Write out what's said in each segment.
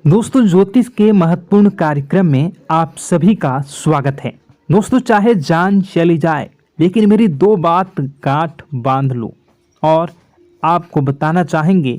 दोस्तों, ज्योतिष के महत्वपूर्ण कार्यक्रम में आप सभी का स्वागत है। दोस्तों, चाहे जान चली जाए लेकिन मेरी दो बात गांठ बांध लो। और आपको बताना चाहेंगे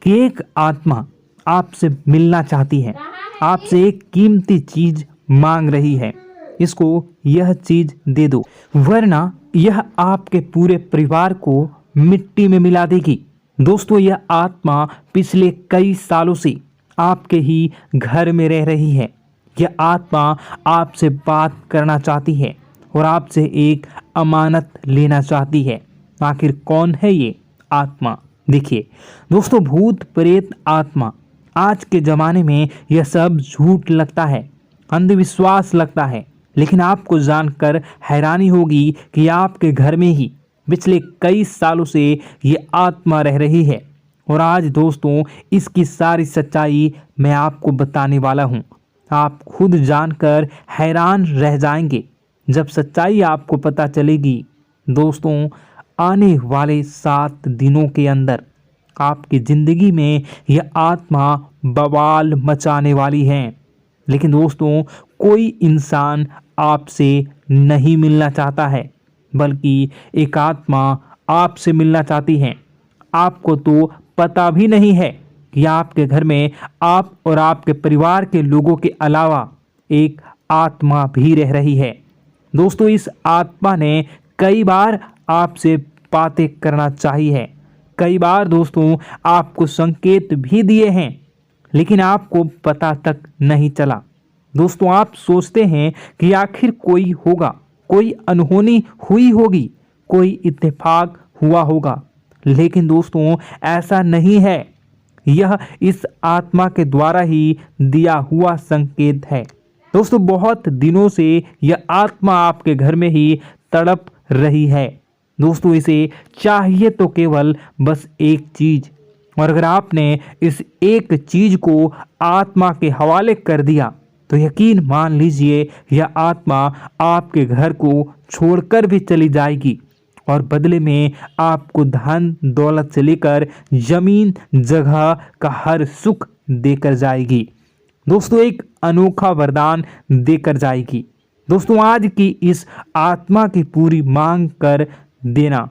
कि एक आत्मा आपसे मिलना चाहती है, आपसे एक कीमती चीज मांग रही है। इसको यह चीज दे दो, वरना यह आपके पूरे परिवार को मिट्टी में मिला देगी। दोस्तों, यह आत्मा पिछले कई सालों से आपके ही घर में रह रही है। यह आत्मा आपसे बात करना चाहती है और आपसे एक अमानत लेना चाहती है। आखिर कौन है ये आत्मा? देखिए दोस्तों, भूत प्रेत आत्मा, आज के ज़माने में यह सब झूठ लगता है, अंधविश्वास लगता है, लेकिन आपको जानकर हैरानी होगी कि आपके घर में ही पिछले कई सालों से ये आत्मा रह रही है। और आज दोस्तों, इसकी सारी सच्चाई मैं आपको बताने वाला हूँ। आप खुद जानकर हैरान रह जाएंगे जब सच्चाई आपको पता चलेगी। दोस्तों, आने वाले 7 दिनों के अंदर आपकी ज़िंदगी में यह आत्मा बवाल मचाने वाली है। लेकिन दोस्तों, कोई इंसान आपसे नहीं मिलना चाहता है, बल्कि एक आत्मा आपसे मिलना चाहती है। आपको तो पता भी नहीं है कि आपके घर में आप और आपके परिवार के लोगों के अलावा एक आत्मा भी रह रही है। दोस्तों, इस आत्मा ने कई बार आपसे बातें करना चाहिए है, कई बार दोस्तों आपको संकेत भी दिए हैं, लेकिन आपको पता तक नहीं चला। दोस्तों, आप सोचते हैं कि आखिर कोई होगा, कोई अनहोनी हुई होगी, कोई इत्तेफाक हुआ होगा, लेकिन दोस्तों ऐसा नहीं है। यह इस आत्मा के द्वारा ही दिया हुआ संकेत है। दोस्तों, बहुत दिनों से यह आत्मा आपके घर में ही तड़प रही है। दोस्तों, इसे चाहिए तो केवल बस एक चीज, और अगर आपने इस एक चीज को आत्मा के हवाले कर दिया तो यकीन मान लीजिए यह आत्मा आपके घर को छोड़कर भी चली जाएगी और बदले में आपको धन दौलत से लेकर जमीन जगह का हर सुख देकर जाएगी। दोस्तों, एक अनोखा वरदान देकर जाएगी। दोस्तों, आज की इस आत्मा की पूरी मांग कर देना।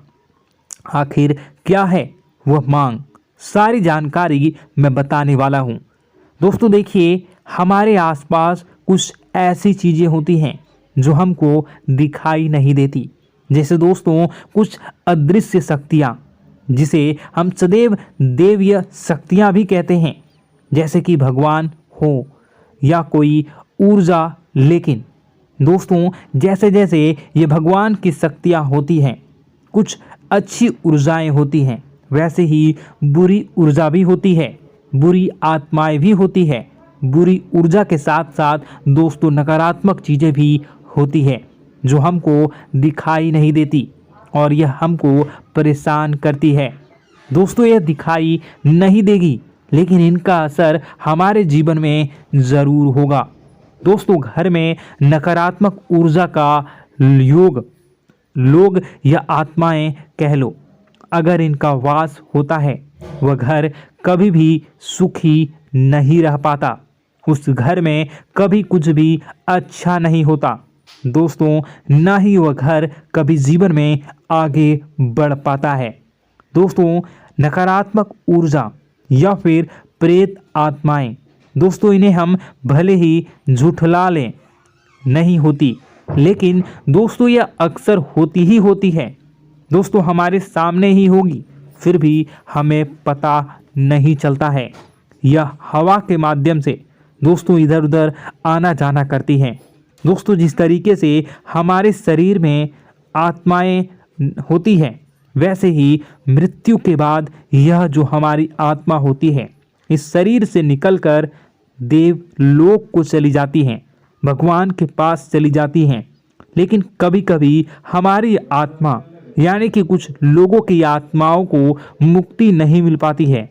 आखिर क्या है वह मांग? सारी जानकारी मैं बताने वाला हूँ। दोस्तों देखिए, हमारे आसपास कुछ ऐसी चीज़ें होती हैं जो हमको दिखाई नहीं देती, जैसे दोस्तों कुछ अदृश्य शक्तियाँ, जिसे हम सदैव देवीय शक्तियाँ भी कहते हैं, जैसे कि भगवान हो या कोई ऊर्जा। लेकिन दोस्तों, जैसे जैसे ये भगवान की शक्तियाँ होती हैं, कुछ अच्छी ऊर्जाएं होती हैं, वैसे ही बुरी ऊर्जा भी होती है, बुरी आत्माएं भी होती है। बुरी ऊर्जा के साथ साथ दोस्तों नकारात्मक चीज़ें भी होती है जो हमको दिखाई नहीं देती और यह हमको परेशान करती है। दोस्तों, यह दिखाई नहीं देगी, लेकिन इनका असर हमारे जीवन में ज़रूर होगा। दोस्तों, घर में नकारात्मक ऊर्जा का योग, लोग या आत्माएं कह लो, अगर इनका वास होता है, वह घर कभी भी सुखी नहीं रह पाता। उस घर में कभी कुछ भी अच्छा नहीं होता। दोस्तों, ना ही वह घर कभी जीवन में आगे बढ़ पाता है। दोस्तों, नकारात्मक ऊर्जा या फिर प्रेत आत्माएं, दोस्तों इन्हें हम भले ही झुठला लें, नहीं होती, लेकिन दोस्तों यह अक्सर होती ही होती है। दोस्तों, हमारे सामने ही होगी, फिर भी हमें पता नहीं चलता है। यह हवा के माध्यम से दोस्तों इधर उधर आना जाना करती हैं। दोस्तों, जिस तरीके से हमारे शरीर में आत्माएं होती हैं, वैसे ही मृत्यु के बाद यह जो हमारी आत्मा होती है, इस शरीर से निकलकर देवलोक को चली जाती हैं, भगवान के पास चली जाती हैं। लेकिन कभी कभी हमारी आत्मा, यानी कि कुछ लोगों की आत्माओं को मुक्ति नहीं मिल पाती है,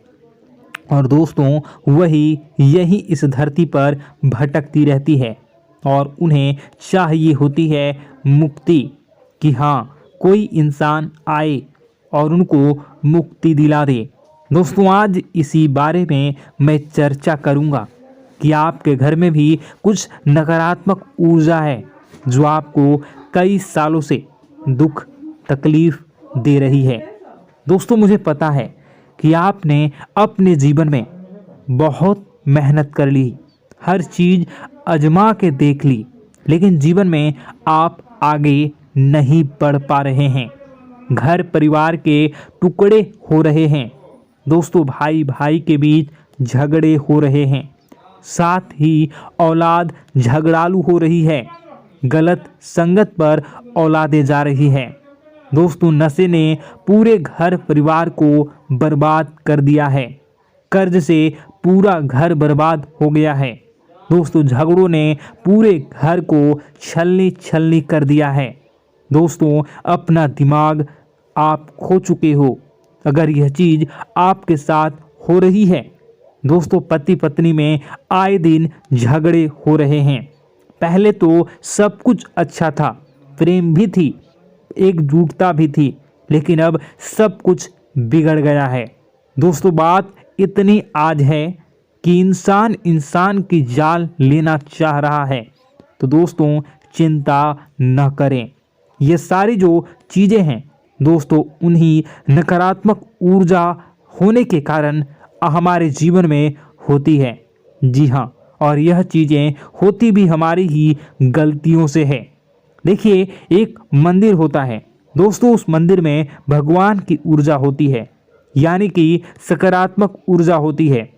और दोस्तों वही यही इस धरती पर भटकती रहती है और उन्हें चाहिए होती है मुक्ति, कि हाँ कोई इंसान आए और उनको मुक्ति दिला दे। दोस्तों, आज इसी बारे में मैं चर्चा करूँगा कि आपके घर में भी कुछ नकारात्मक ऊर्जा है जो आपको कई सालों से दुख तकलीफ दे रही है। दोस्तों, मुझे पता है कि आपने अपने जीवन में बहुत मेहनत कर ली, हर चीज़ आजमा के देख ली, लेकिन जीवन में आप आगे नहीं बढ़ पा रहे हैं। घर परिवार के टुकड़े हो रहे हैं। दोस्तों, भाई भाई के बीच झगड़े हो रहे हैं। साथ ही औलाद झगड़ालू हो रही है। गलत संगत पर औलादें जा रही है। दोस्तों, नशे ने पूरे घर परिवार को बर्बाद कर दिया है। कर्ज से पूरा घर बर्बाद हो गया है। दोस्तों, झगड़ों ने पूरे घर को छलनी छलनी कर दिया है। दोस्तों, अपना दिमाग आप खो चुके हो अगर यह चीज़ आपके साथ हो रही है। दोस्तों, पति पत्नी में आए दिन झगड़े हो रहे हैं। पहले तो सब कुछ अच्छा था, प्रेम भी थी, एकजुटता भी थी, लेकिन अब सब कुछ बिगड़ गया है। दोस्तों, बात इतनी आज है कि इंसान इंसान की जान लेना चाह रहा है। तो दोस्तों, चिंता न करें। ये सारी जो चीज़ें हैं दोस्तों, उन्हीं नकारात्मक ऊर्जा होने के कारण हमारे जीवन में होती है। जी हाँ, और यह चीज़ें होती भी हमारी ही गलतियों से है। देखिए, एक मंदिर होता है दोस्तों, उस मंदिर में भगवान की ऊर्जा होती है, यानी कि सकारात्मक ऊर्जा होती है।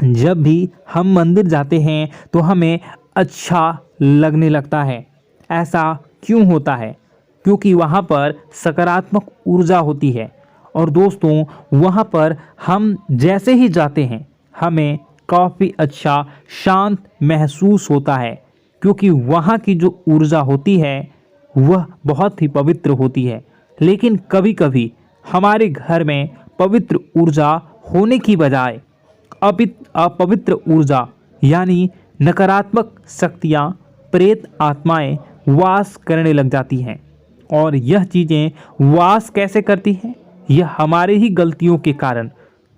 जब भी हम मंदिर जाते हैं तो हमें अच्छा लगने लगता है। ऐसा क्यों होता है? क्योंकि वहाँ पर सकारात्मक ऊर्जा होती है। और दोस्तों, वहाँ पर हम जैसे ही जाते हैं हमें काफ़ी अच्छा शांत महसूस होता है, क्योंकि वहाँ की जो ऊर्जा होती है वह बहुत ही पवित्र होती है। लेकिन कभी कभी हमारे घर में पवित्र ऊर्जा होने की बजाय अपवित्र ऊर्जा यानी नकारात्मक शक्तियाँ, प्रेत आत्माएं वास करने लग जाती हैं। और यह चीज़ें वास कैसे करती हैं? यह हमारे ही गलतियों के कारण।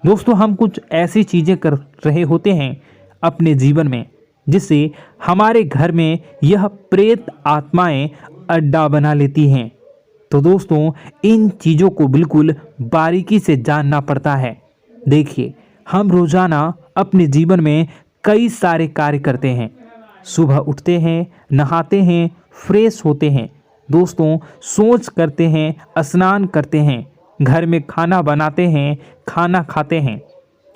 दोस्तों, हम कुछ ऐसी चीज़ें कर रहे होते हैं अपने जीवन में जिससे हमारे घर में यह प्रेत आत्माएं अड्डा बना लेती हैं। तो दोस्तों, इन चीज़ों को बिल्कुल बारीकी से जानना पड़ता है। देखिए, हम रोज़ाना अपने जीवन में कई सारे कार्य करते हैं। सुबह उठते हैं, नहाते हैं, फ्रेश होते हैं। दोस्तों, सोच करते हैं, स्नान करते हैं, घर में खाना बनाते हैं, खाना खाते हैं,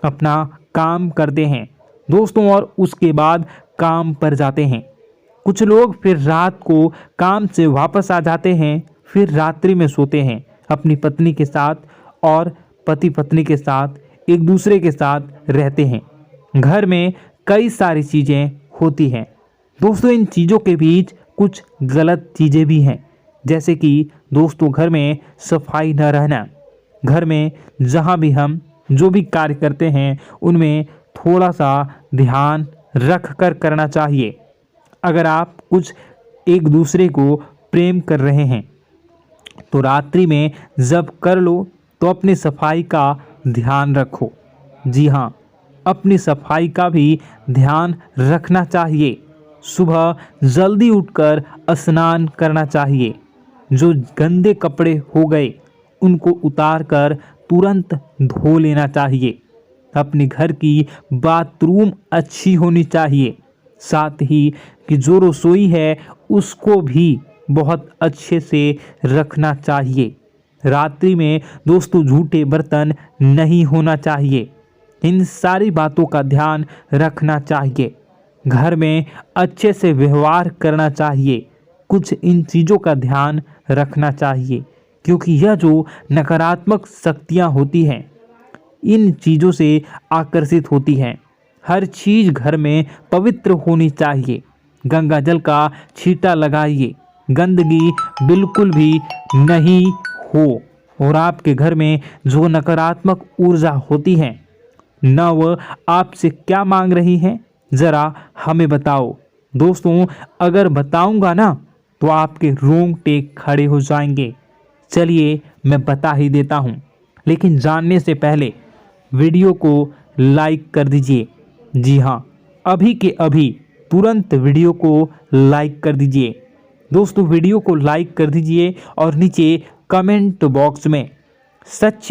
अपना काम करते हैं दोस्तों, और उसके बाद काम पर जाते हैं। कुछ लोग फिर रात को काम से वापस आ जाते हैं, फिर रात्रि में सोते हैं अपनी पत्नी के साथ, और पति पत्नी के साथ एक दूसरे के साथ रहते हैं। घर में कई सारी चीज़ें होती हैं दोस्तों। इन चीज़ों के बीच कुछ गलत चीज़ें भी हैं, जैसे कि दोस्तों, घर में सफाई न रहना। घर में जहाँ भी हम जो भी कार्य करते हैं उनमें थोड़ा सा ध्यान रख कर करना चाहिए। अगर आप कुछ एक दूसरे को प्रेम कर रहे हैं तो रात्रि में जब कर लो तो अपनी सफाई का ध्यान रखो। जी हाँ, अपनी सफाई का भी ध्यान रखना चाहिए। सुबह जल्दी उठकर स्नान करना चाहिए। जो गंदे कपड़े हो गए उनको उतार कर तुरंत धो लेना चाहिए। अपने घर की बाथरूम अच्छी होनी चाहिए। साथ ही कि जो रसोई है उसको भी बहुत अच्छे से रखना चाहिए। रात्रि में दोस्तों, झूठे बर्तन नहीं होना चाहिए। इन सारी बातों का ध्यान रखना चाहिए। घर में अच्छे से व्यवहार करना चाहिए। कुछ इन चीज़ों का ध्यान रखना चाहिए, क्योंकि यह जो नकारात्मक शक्तियाँ होती हैं इन चीज़ों से आकर्षित होती हैं। हर चीज़ घर में पवित्र होनी चाहिए। गंगा जल का छींटा लगाइए, गंदगी बिल्कुल भी नहीं हो। और आपके घर में जो नकारात्मक ऊर्जा होती है न वह आपसे क्या मांग रही है, ज़रा हमें बताओ। दोस्तों, अगर बताऊंगा ना तो आपके रोंगटे खड़े हो जाएंगे। चलिए मैं बता ही देता हूँ, लेकिन जानने से पहले वीडियो को लाइक कर दीजिए। जी हाँ, अभी के अभी तुरंत वीडियो को लाइक कर दीजिए। दोस्तों वीडियो को लाइक कर दीजिए और नीचे कमेंट बॉक्स में सच्चे